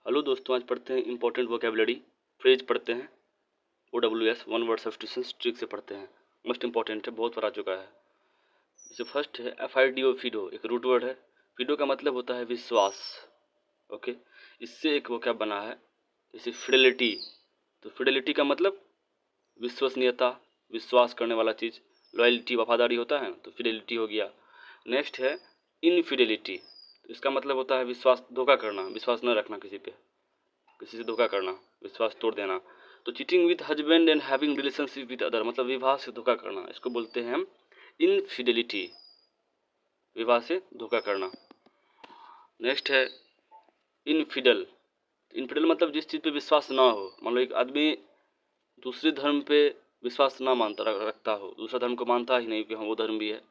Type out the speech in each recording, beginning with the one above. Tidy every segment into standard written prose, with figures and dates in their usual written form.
Hello दोस्तों, आज पढ़ते हैं इंपॉर्टेंट वोकेबलरी फ्रेज पढ़ते हैं। OWS one word substitutions trick से पढ़ते हैं। मोस्ट इंपॉर्टेंट है, बहुत बार आ चुका है। जैसे फर्स्ट है FIDO फिडो, एक रूट वर्ड है। फिडो का मतलब होता है विश्वास। ओके, इससे एक वोकैब बना है जैसे फिडेलिटी। तो फिडेलिटी का मतलब विश्वसनीयता, विश्वास करने वाला चीज़। लॉयल्टी वफादारी होता है, तो फिडेलिटी हो गया। नेक्स्ट है इनफिडेलिटी, तो इसका मतलब होता है विश्वास, धोखा करना, विश्वास न रखना किसी पे, किसी से धोखा करना, विश्वास तोड़ देना। तो cheating with husband and having relationship with other, मतलब विवाह से धोखा करना, इसको बोलते हैं हम इनफिडेलिटी, विवाह से धोखा करना। नेक्स्ट है इनफिडल। इनफिडल मतलब जिस चीज़ पे विश्वास ना हो। मान लो एक आदमी दूसरे धर्म पे विश्वास ना मानता रखता हो, दूसरा धर्म को मानता ही नहीं कि हाँ वो धर्म भी है,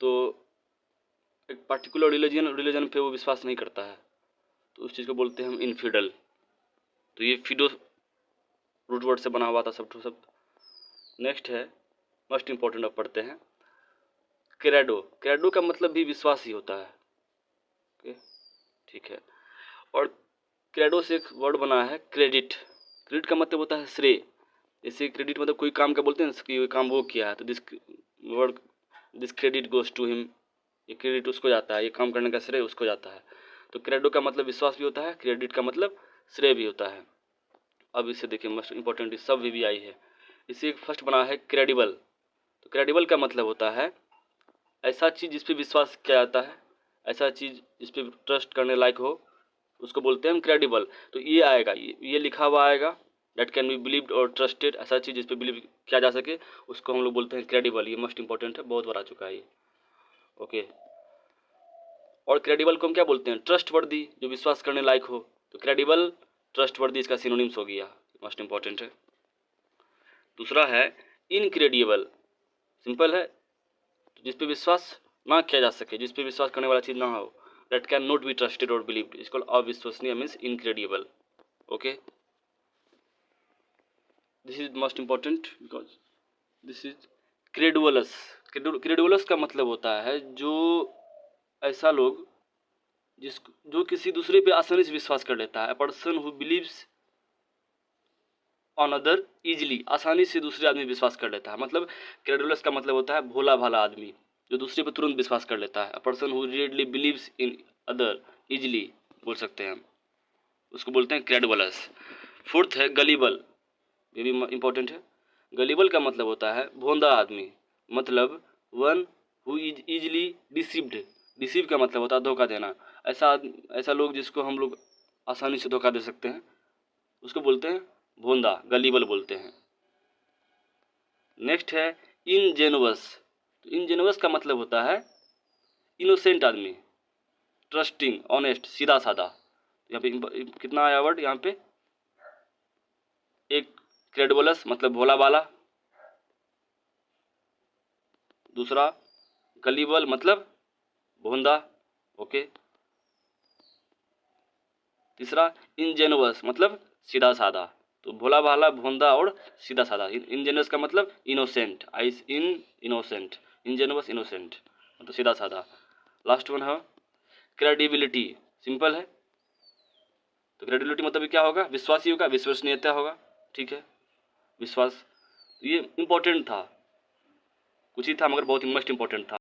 तो एक पर्टिकुलर रिलीजन पे वो विश्वास नहीं करता है, तो उस चीज़ को बोलते हैं हम इनफिडल। तो ये फिडो रूट वर्ड से बना हुआ था सब। नेक्स्ट है मोस्ट इंपॉर्टेंट, अब पढ़ते हैं क्रेडो। क्रेडो का मतलब भी विश्वास ही होता है। ओके, ठीक है। और क्रेडो से एक वर्ड बना है क्रेडिट। क्रेडिट का मतलब होता है श्रेय। जैसे क्रेडिट मतलब कोई काम का बोलते हैं कि ये काम वो किया है, तो this credit goes to him, ये क्रेडिट उसको जाता है, ये काम करने का श्रेय उसको जाता है। तो क्रेडो का मतलब विश्वास भी होता है, क्रेडिट का मतलब श्रेय भी होता है। अब इसे देखिए, मोस्ट इंपॉर्टेंट सब भी आई है। इसे फर्स्ट बना है क्रेडिबल। तो क्रेडिबल का मतलब होता है ऐसा चीज़ जिस पे विश्वास किया जाता है, ऐसा चीज़ जिस पे ट्रस्ट करने लायक हो, उसको बोलते हैं हम क्रेडिबल। तो ये आएगा, ये लिखा हुआ आएगा, दैट कैन बी बिलीव्ड और ट्रस्टेड, ऐसा चीज़ जिस पे बिलीव किया जा सके उसको हम लोग बोलते हैं क्रेडिबल। ये मोस्ट इंपॉर्टेंट है, बहुत बार आ चुका है ये। ओके, और क्रेडिबल को हम क्या बोलते हैं? ट्रस्टवर्दी, जो विश्वास करने लायक हो। तो क्रेडिबल, ट्रस्टवर्दी इसका सिनोनिम्स हो गया, मोस्ट इंपॉर्टेंट है। दूसरा है इनक्रेडिबल। सिंपल है, तो जिस पे विश्वास ना किया जा सके, जिस पे विश्वास करने वाला चीज़ ना हो, that can not be trusted और बिलीव्ड, इसको अविश्वसनीय means incredible. Okay, this is most important because this is credulous. Credulous का मतलब होता है जो ऐसा लोग जो किसी दूसरे पे आसानी से विश्वास कर लेता है। Person who believes on other easily, आसानी से दूसरे आदमी विश्वास कर लेता है। मतलब क्रेडुलस का मतलब होता है भोला भाला आदमी, जो दूसरे पर तुरंत विश्वास कर लेता है। Person who readily believes in other easily बोल सकते हैं हम, उसको बोलते हैं क्रेडुलस। फोर्थ है गलीबल, ये भी इंपॉर्टेंट है। गलीबल का मतलब होता है भोंदा आदमी, मतलब one who is easily deceived. Deceive का मतलब होता है धोखा देना। ऐसा लोग जिसको हम लोग आसानी से धोखा दे सकते हैं, उसको बोलते हैं भोंदा, गलीबल बोलते हैं। नेक्स्ट है इनजेनुअस। तो इनजेनुअस का मतलब होता है इनोसेंट आदमी, ट्रस्टिंग, ऑनेस्ट, सीधा साधा। यहाँ पे कितना आया वर्ड यहाँ पे? एक क्रेडुलस मतलब भोला भाला, दूसरा गलीबल मतलब भोंदा, ओके, तीसरा इनजेनुअस मतलब सीधा साधा। तो भोला भाला, भोंदा और सीधा साधा। इनजेनुअस का मतलब इनोसेंट, इनोसेंट, इनजेनुअस इनोसेंट मतलब सीधा साधा। लास्ट वन है क्रेडिबिलिटी। सिंपल है, तो क्रेडिबिलिटी मतलब क्या होगा? विश्वासी होगा, विश्वसनीयता होगा। ठीक है, विश्वास। ये इंपॉर्टेंट था, कुछ ही था मगर बहुत ही मोस्ट इंपॉर्टेंट था।